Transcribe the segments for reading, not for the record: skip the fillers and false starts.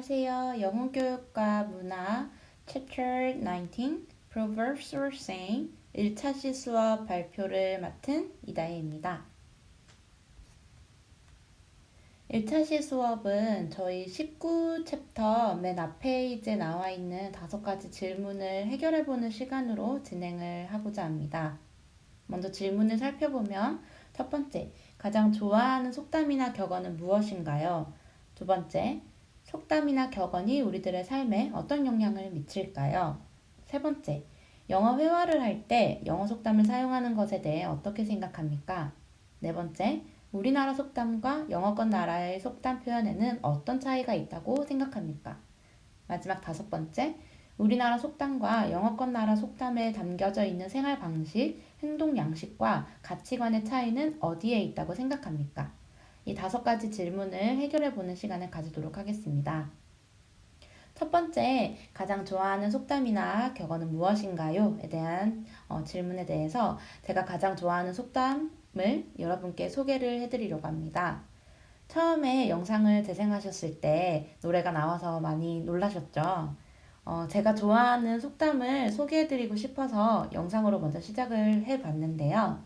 안녕하세요. 영어 교육과 문화 Chapter 19 Proverbs or Saying 1차 시 수업 발표를 맡은 이다혜입니다. 1차 시 수업은 저희 19챕터 맨 앞 페이지에 나와 있는 5가지 질문을 해결해보는 시간으로 진행을 하고자 합니다. 먼저 질문을 살펴보면 첫 번째, 가장 좋아하는 속담이나 격언은 무엇인가요? 두 번째, 속담이나 격언이 우리들의 삶에 어떤 영향을 미칠까요? 세 번째, 영어 회화를 할 때 영어 속담을 사용하는 것에 대해 어떻게 생각합니까? 네 번째, 우리나라 속담과 영어권 나라의 속담 표현에는 어떤 차이가 있다고 생각합니까? 마지막 5번째, 우리나라 속담과 영어권 나라 속담에 담겨져 있는 생활 방식, 행동 양식과 가치관의 차이는 어디에 있다고 생각합니까? 이 5가지 질문을 해결해 보는 시간을 가지도록 하겠습니다. 첫 번째, 가장 좋아하는 속담이나 격언은 무엇인가요? 에 대한 질문에 대해서 제가 가장 좋아하는 속담을 여러분께 소개를 해드리려고 합니다. 처음에 영상을 재생하셨을 때 노래가 나와서 많이 놀라셨죠? 제가 좋아하는 속담을 소개해드리고 싶어서 영상으로 먼저 시작을 해봤는데요.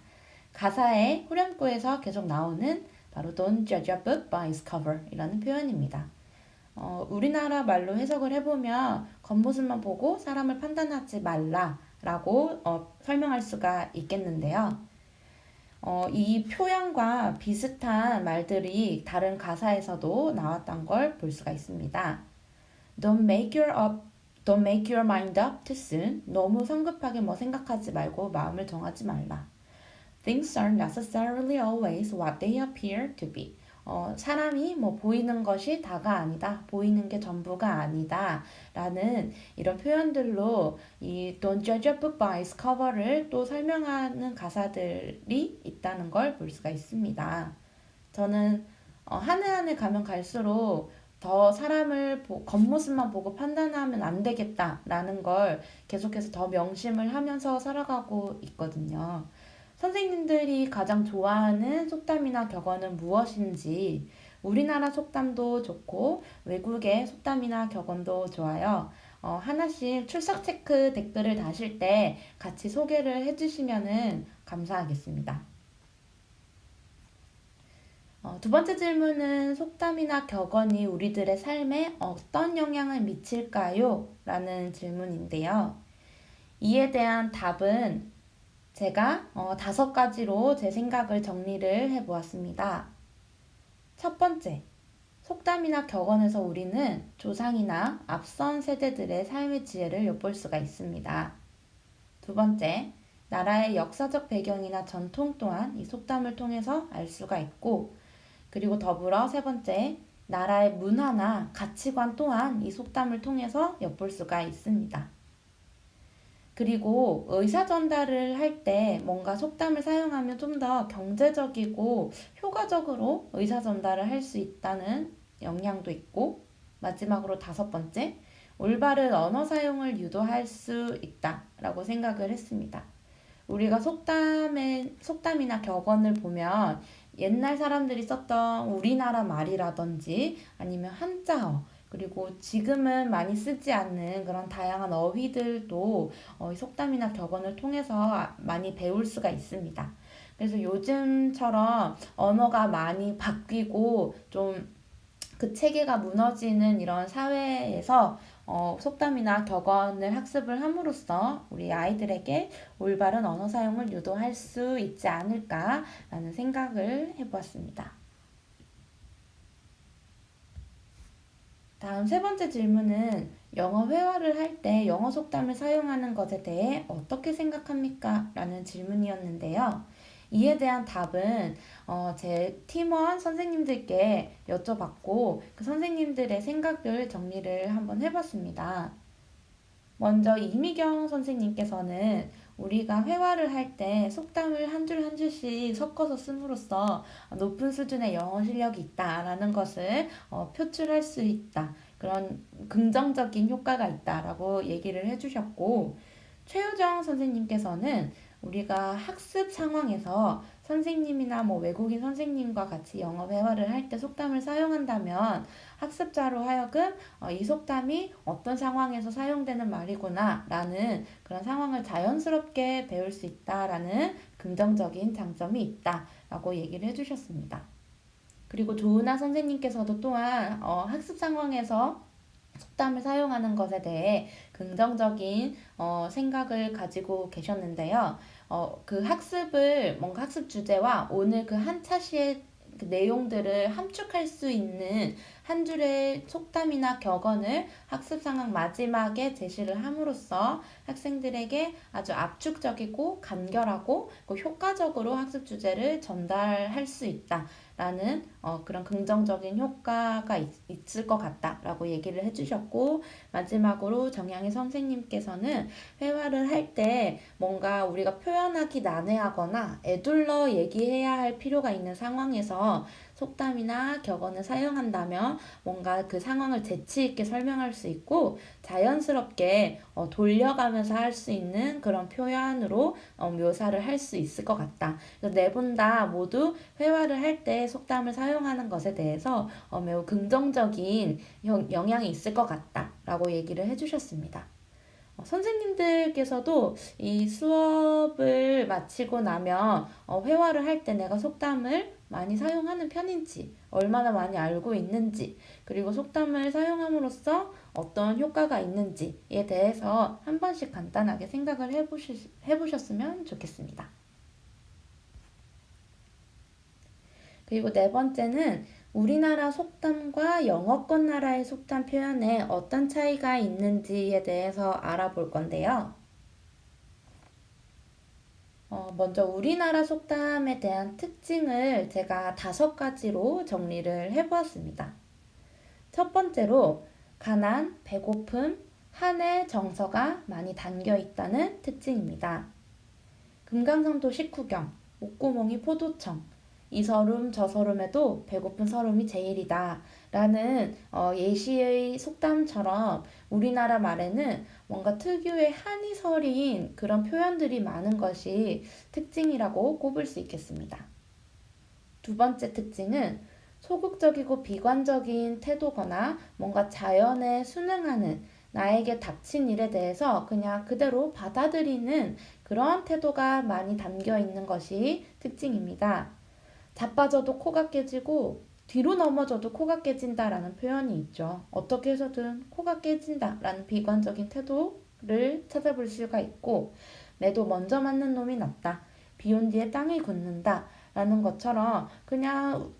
가사의 후렴구에서 계속 나오는 바로 Don't judge a book by its cover 이라는 표현입니다. 우리나라 말로 해석을 해보면 겉모습만 보고 사람을 판단하지 말라라고 설명할 수가 있겠는데요. 이 표현과 비슷한 말들이 다른 가사에서도 나왔던 걸 볼 수가 있습니다. Don't make your mind up too soon. 너무 성급하게 생각하지 말고 마음을 정하지 말라. Things aren't necessarily always what they appear to be. 사람이 보이는 것이 다가 아니다. 보이는 게 전부가 아니다. 라는 이런 표현들로 이 Don't judge a book by its cover를 또 설명하는 가사들이 있다는 걸 볼 수가 있습니다. 저는 한 해 한 해 가면 갈수록 더 사람을 겉모습만 보고 판단하면 안 되겠다라는 걸 계속해서 더 명심을 하면서 살아가고 있거든요. 선생님들이 가장 좋아하는 속담이나 격언은 무엇인지 우리나라 속담도 좋고 외국의 속담이나 격언도 좋아요. 하나씩 출석 체크 댓글을 다실 때 같이 소개를 해주시면 감사하겠습니다. 두 번째 질문은 속담이나 격언이 우리들의 삶에 어떤 영향을 미칠까요? 라는 질문인데요. 이에 대한 답은 제가 5가지로 제 생각을 정리를 해보았습니다. 첫 번째, 속담이나 격언에서 우리는 조상이나 앞선 세대들의 삶의 지혜를 엿볼 수가 있습니다. 두 번째, 나라의 역사적 배경이나 전통 또한 이 속담을 통해서 알 수가 있고, 그리고 더불어 세 번째, 나라의 문화나 가치관 또한 이 속담을 통해서 엿볼 수가 있습니다. 그리고 의사 전달을 할 때 뭔가 속담을 사용하면 좀 더 경제적이고 효과적으로 의사 전달을 할 수 있다는 영향도 있고, 마지막으로 5번째, 올바른 언어 사용을 유도할 수 있다라고 생각을 했습니다. 우리가 속담이나 격언을 보면 옛날 사람들이 썼던 우리나라 말이라든지 아니면 한자어, 그리고 지금은 많이 쓰지 않는 그런 다양한 어휘들도 속담이나 격언을 통해서 많이 배울 수가 있습니다. 그래서 요즘처럼 언어가 많이 바뀌고 좀 그 체계가 무너지는 이런 사회에서 속담이나 격언을 학습을 함으로써 우리 아이들에게 올바른 언어 사용을 유도할 수 있지 않을까라는 생각을 해보았습니다. 다음 세 번째 질문은 영어 회화를 할 때 영어 속담을 사용하는 것에 대해 어떻게 생각합니까? 라는 질문이었는데요. 이에 대한 답은 제 팀원 선생님들께 여쭤봤고 그 선생님들의 생각을 정리를 한번 해봤습니다. 먼저 이미경 선생님께서는 우리가 회화를 할 때 속담을 한 줄 한 줄씩 섞어서 씀으로써 높은 수준의 영어 실력이 있다라는 것을 표출할 수 있다. 그런 긍정적인 효과가 있다라고 얘기를 해주셨고, 최유정 선생님께서는 우리가 학습 상황에서 선생님이나 뭐 외국인 선생님과 같이 영어 회화를 할 때 속담을 사용한다면 학습자로 하여금 이 속담이 어떤 상황에서 사용되는 말이구나 라는 그런 상황을 자연스럽게 배울 수 있다라는 긍정적인 장점이 있다라고 얘기를 해주셨습니다. 그리고 조은아 선생님께서도 또한 학습 상황에서 속담을 사용하는 것에 대해 긍정적인 생각을 가지고 계셨는데요. 그 학습을 뭔가 학습 주제와 오늘 그 한 차시의 그 내용들을 함축할 수 있는 한 줄의 속담이나 격언을 학습 상황 마지막에 제시를 함으로써 학생들에게 아주 압축적이고 간결하고 효과적으로 학습 주제를 전달할 수 있다라는 그런 긍정적인 효과가 있을 것 같다라고 얘기를 해주셨고, 마지막으로 정양희 선생님께서는 회화를 할 때 뭔가 우리가 표현하기 난해하거나 에둘러 얘기해야 할 필요가 있는 상황에서 속담이나 격언을 사용한다면 뭔가 그 상황을 재치 있게 설명할 수 있고 자연스럽게 돌려가면서 할 수 있는 그런 표현으로 묘사를 할 수 있을 것 같다. 네 분 다 모두 회화를 할 때 속담을 사용하는 것에 대해서 매우 긍정적인 영향이 있을 것 같다라고 얘기를 해주셨습니다. 선생님들께서도 이 수업을 마치고 나면 회화를 할 때 내가 속담을 많이 사용하는 편인지, 얼마나 많이 알고 있는지, 그리고 속담을 사용함으로써 어떤 효과가 있는지에 대해서 한 번씩 간단하게 생각을 해보셨으면 좋겠습니다. 그리고 네 번째는 우리나라 속담과 영어권 나라의 속담 표현에 어떤 차이가 있는지에 대해서 알아볼 건데요. 먼저 우리나라 속담에 대한 특징을 제가 5가지로 정리를 해보았습니다. 첫 번째로 가난, 배고픔, 한의 정서가 많이 담겨 있다는 특징입니다. 금강산도 식후경, 목구멍이 포도청, 이 서름 저 서름에도 배고픈 서름이 제일이다 라는 예시의 속담처럼 우리나라 말에는 뭔가 특유의 한이 서린 그런 표현들이 많은 것이 특징이라고 꼽을 수 있겠습니다. 두 번째 특징은 소극적이고 비관적인 태도거나 뭔가 자연에 순응하는 나에게 닥친 일에 대해서 그냥 그대로 받아들이는 그런 태도가 많이 담겨 있는 것이 특징입니다. 자빠져도 코가 깨지고 뒤로 넘어져도 코가 깨진다라는 표현이 있죠. 어떻게 해서든 코가 깨진다라는 비관적인 태도를 찾아볼 수가 있고, 매도 먼저 맞는 놈이 낫다. 비 온 뒤에 땅이 굳는다. 라는 것처럼 그냥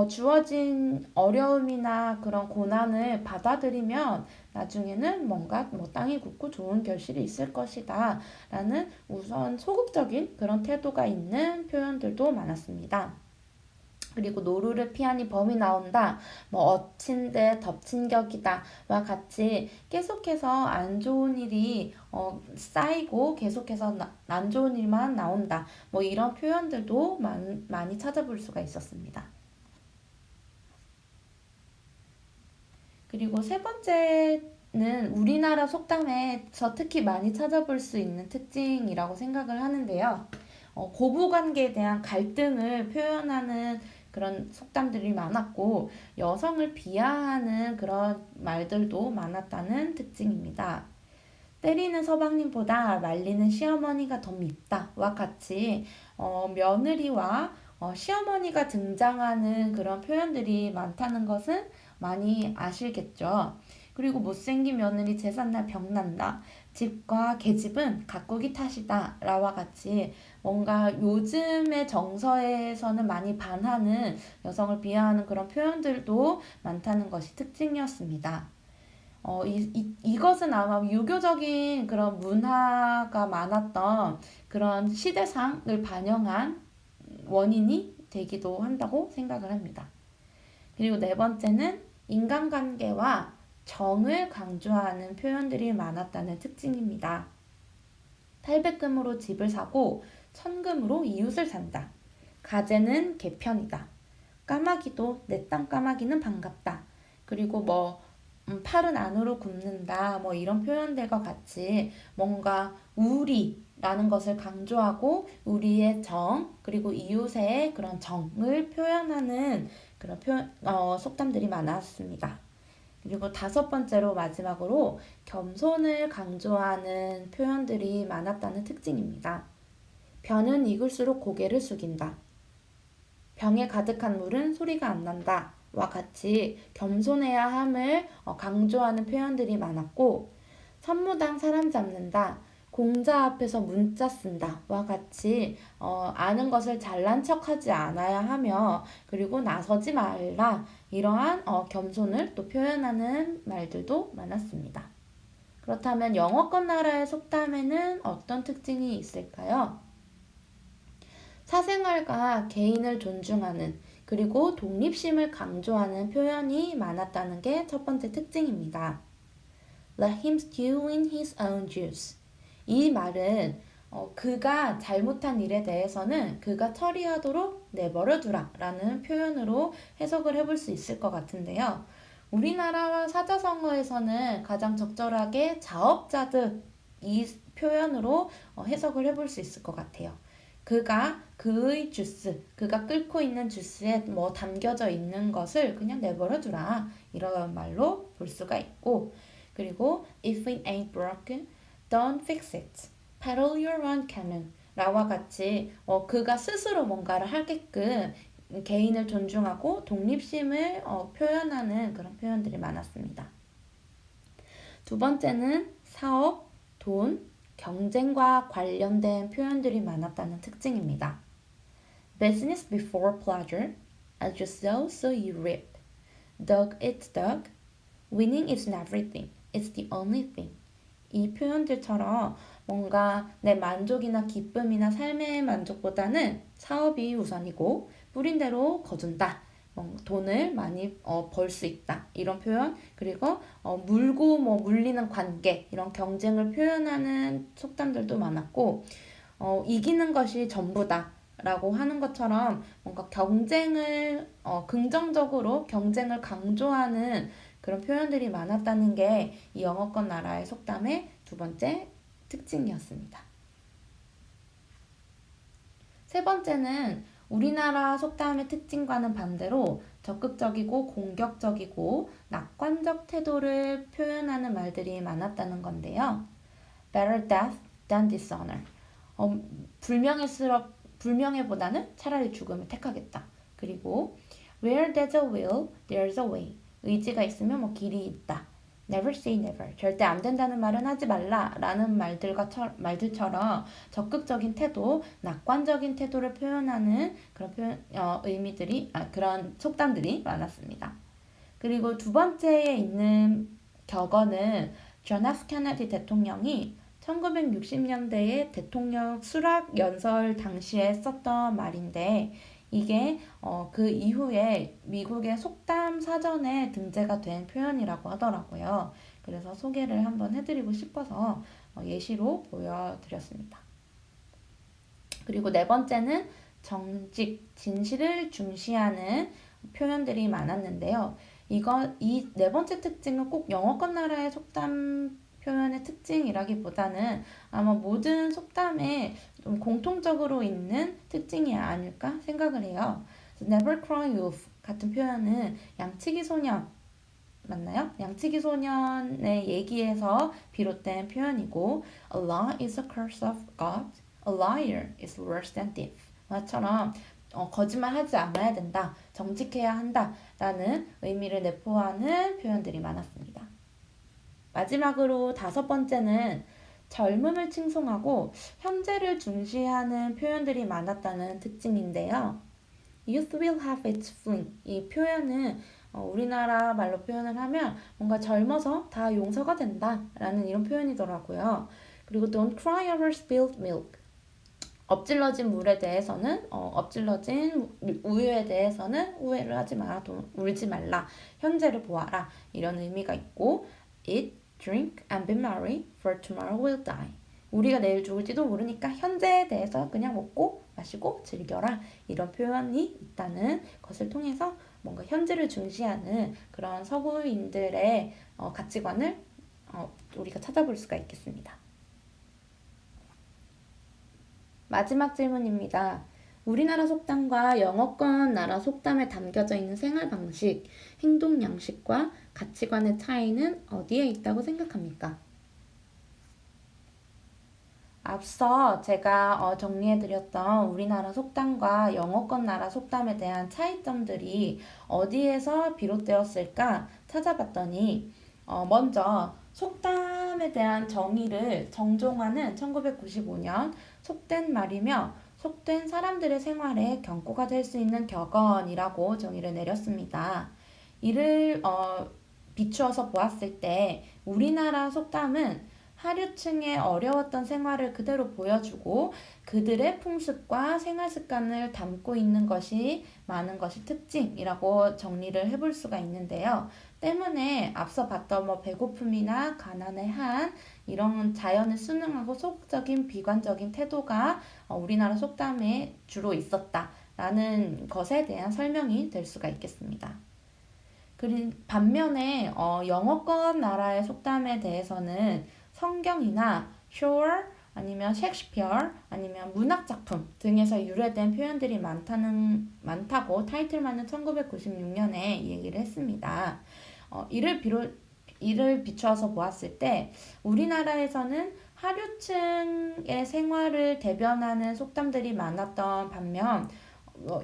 주어진 어려움이나 그런 고난을 받아들이면 나중에는 뭔가 땅이 굳고 좋은 결실이 있을 것이다. 라는 우선 소극적인 그런 태도가 있는 표현들도 많았습니다. 그리고 노루를 피하니 범이 나온다, 뭐 엎친 데 덮친 격이다 와 같이 계속해서 안 좋은 일이 쌓이고 계속해서 안 좋은 일만 나온다, 뭐 이런 표현들도 많이 찾아볼 수가 있었습니다. 그리고 세 번째는 우리나라 속담에서 특히 많이 찾아볼 수 있는 특징이라고 생각을 하는데요. 고부관계에 대한 갈등을 표현하는 그런 속담들이 많았고, 여성을 비하하는 그런 말들도 많았다는 특징입니다. 때리는 서방님보다 말리는 시어머니가 더 밉다와 같이 며느리와 시어머니가 등장하는 그런 표현들이 많다는 것은 많이 아시겠죠. 그리고 못생긴 며느리 제삿날 병난다, 집과 계집은 가꾸기 탓이다 라와 같이 뭔가 요즘의 정서에서는 많이 반하는 여성을 비하하는 그런 표현들도 많다는 것이 특징이었습니다. 이것은 아마 유교적인 그런 문화가 많았던 그런 시대상을 반영한 원인이 되기도 한다고 생각을 합니다. 그리고 네 번째는 인간관계와 정을 강조하는 표현들이 많았다는 특징입니다. 탈백금으로 집을 사고 천금으로 이웃을 산다. 가재는 개편이다. 까마귀도 내 땅 까마귀는 반갑다. 그리고 팔은 안으로 굽는다, 뭐 이런 표현들과 같이 뭔가 우리라는 것을 강조하고 우리의 정, 그리고 이웃의 그런 정을 표현하는 그런 속담들이 많았습니다. 그리고 다섯 번째로 마지막으로 겸손을 강조하는 표현들이 많았다는 특징입니다. 변은 익을수록 고개를 숙인다. 병에 가득한 물은 소리가 안 난다. 와 같이 겸손해야 함을 강조하는 표현들이 많았고, 선무당 사람 잡는다. 공자 앞에서 문자 쓴다. 와 같이 아는 것을 잘난 척하지 않아야 하며, 그리고 나서지 말라. 이러한 겸손을 또 표현하는 말들도 많았습니다. 그렇다면 영어권 나라의 속담에는 어떤 특징이 있을까요? 사생활과 개인을 존중하는 그리고 독립심을 강조하는 표현이 많았다는 게 첫 번째 특징입니다. Let him stew in his own juice. 이 말은 그가 잘못한 일에 대해서는 그가 처리하도록 내버려 두라 라는 표현으로 해석을 해볼 수 있을 것 같은데요. 우리나라와 사자성어에서는 가장 적절하게 자업자득 이 표현으로 해석을 해볼 수 있을 것 같아요. 그의 주스, 그가 끓고 있는 주스에 뭐 담겨져 있는 것을 그냥 내버려 두라. 이런 말로 볼 수가 있고, 그리고 if it ain't broken, don't fix it. Paddle your own canoe. 라와 같이 그가 스스로 뭔가를 하게끔 개인을 존중하고 독립심을 표현하는 그런 표현들이 많았습니다. 두 번째는 사업, 돈, 경쟁과 관련된 표현들이 많았다는 특징입니다. Business before pleasure, as you sow, so you reap. Dog eats dog, winning isn't everything, it's the only thing. 이 표현들처럼 뭔가 내 만족이나 기쁨이나 삶의 만족보다는 사업이 우선이고 뿌린 대로 거둔다. 돈을 많이 벌 수 있다. 이런 표현, 그리고 물고 물리는 관계, 이런 경쟁을 표현하는 속담들도 많았고, 이기는 것이 전부다. 라고 하는 것처럼 뭔가 경쟁을 긍정적으로 경쟁을 강조하는 그런 표현들이 많았다는 게 이 영어권 나라의 속담의 두 번째 특징이었습니다. 세 번째는 우리나라 속담의 특징과는 반대로 적극적이고 공격적이고 낙관적 태도를 표현하는 말들이 많았다는 건데요. Better death than dishonor. 불명예보다는 차라리 죽음을 택하겠다. 그리고 Where there's a will, there's a way. 의지가 있으면 길이 있다. Never say never. 절대 안 된다는 말은 하지 말라 라는 말들처럼 적극적인 태도, 낙관적인 태도를 표현하는 그런 그런 속담들이 많았습니다. 그리고 두 번째에 있는 격언은 존 F 케네디 대통령이 1960년대에 대통령 수락 연설 당시에 썼던 말인데, 이게 그 이후에 미국의 속담 사전에 등재가 된 표현이라고 하더라고요. 그래서 소개를 한번 해드리고 싶어서 예시로 보여드렸습니다. 그리고 네 번째는 정직, 진실을 중시하는 표현들이 많았는데요. 이 네 번째 특징은 꼭 영어권 나라의 속담 표현의 특징이라기보다는 아마 모든 속담에 좀 공통적으로 있는 특징이 아닐까 생각을 해요. Never cry wolf 같은 표현은 양치기 소년 맞나요? 양치기 소년의 얘기에서 비롯된 표현이고, A lie is a curse of God, a liar is worse than thief. 나처럼 거짓말하지 않아야 된다, 정직해야 한다라는 의미를 내포하는 표현들이 많았습니다. 마지막으로 다섯 번째는 젊음을 칭송하고 현재를 중시하는 표현들이 많았다는 특징인데요. Youth will have its fling. 이 표현은 우리나라 말로 표현을 하면 뭔가 젊어서 다 용서가 된다라는 이런 표현이더라고요. 그리고 Don't cry over spilled milk. 엎질러진 물에 대해서는 엎질러진 우유에 대해서는 후회를 하지 마라, 울지 말라, 현재를 보아라 이런 의미가 있고, Eat, drink, and be merry, for tomorrow will die. 우리가 내일 죽을지도 모르니까 현재에 대해서 그냥 먹고 마시고 즐겨라 이런 표현이 있다는 것을 통해서 뭔가 현재를 중시하는 그런 서구인들의 가치관을 우리가 찾아볼 수가 있겠습니다. 마지막 질문입니다. 우리나라 속담과 영어권 나라 속담에 담겨져 있는 생활 방식, 행동 양식과 가치관의 차이는 어디에 있다고 생각합니까? 앞서 제가 정리해드렸던 우리나라 속담과 영어권 나라 속담에 대한 차이점들이 어디에서 비롯되었을까 찾아봤더니 먼저 속담에 대한 정의를 정종화는 1995년 속된 말이며 속된 사람들의 생활에 경고가 될 수 있는 격언이라고 정의를 내렸습니다. 이를 비추어서 보았을 때 우리나라 속담은 하류층의 어려웠던 생활을 그대로 보여주고 그들의 풍습과 생활 습관을 담고 있는 것이 많은 것이 특징이라고 정리를 해볼 수가 있는데요. 때문에 앞서 봤던 배고픔이나 가난의 한 이런 자연을 순응하고 소극적인 비관적인 태도가 우리나라 속담에 주로 있었다라는 것에 대한 설명이 될 수가 있겠습니다. 반면에 영어권 나라의 속담에 대해서는 성경이나 쇼어 아니면 셰익스피어 아니면 문학작품 등에서 유래된 표현들이 많다고 타이틀만은 1996년에 얘기를 했습니다. 이를 비추어서 보았을 때 우리나라에서는 하류층의 생활을 대변하는 속담들이 많았던 반면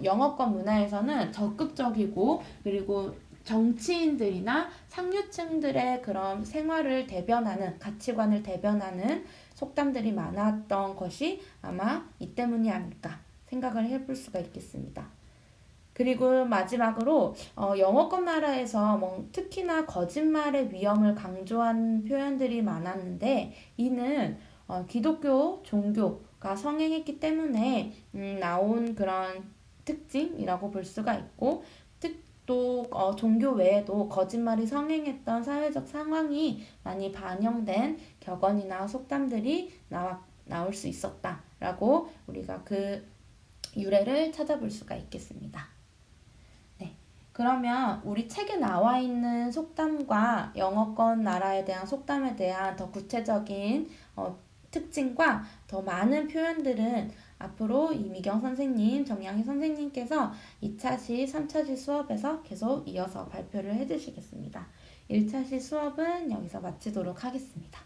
영어권 문화에서는 적극적이고 그리고 정치인들이나 상류층들의 그런 생활을 대변하는 가치관을 대변하는 속담들이 많았던 것이 아마 이 때문이 아닐까 생각을 해볼 수가 있겠습니다. 그리고 마지막으로 영어권 나라에서 특히나 거짓말의 위험을 강조한 표현들이 많았는데 이는 기독교 종교가 성행했기 때문에 나온 그런 특징이라고 볼 수가 있고 또 종교 외에도 거짓말이 성행했던 사회적 상황이 많이 반영된 격언이나 속담들이 나올 수 있었다라고 우리가 그 유래를 찾아볼 수가 있겠습니다. 네, 그러면 우리 책에 나와 있는 속담과 영어권 나라에 대한 속담에 대한 더 구체적인 특징과 더 많은 표현들은 앞으로 이미경 선생님, 정양희 선생님께서 2차시, 3차시 수업에서 계속 이어서 발표를 해주시겠습니다. 1차시 수업은 여기서 마치도록 하겠습니다.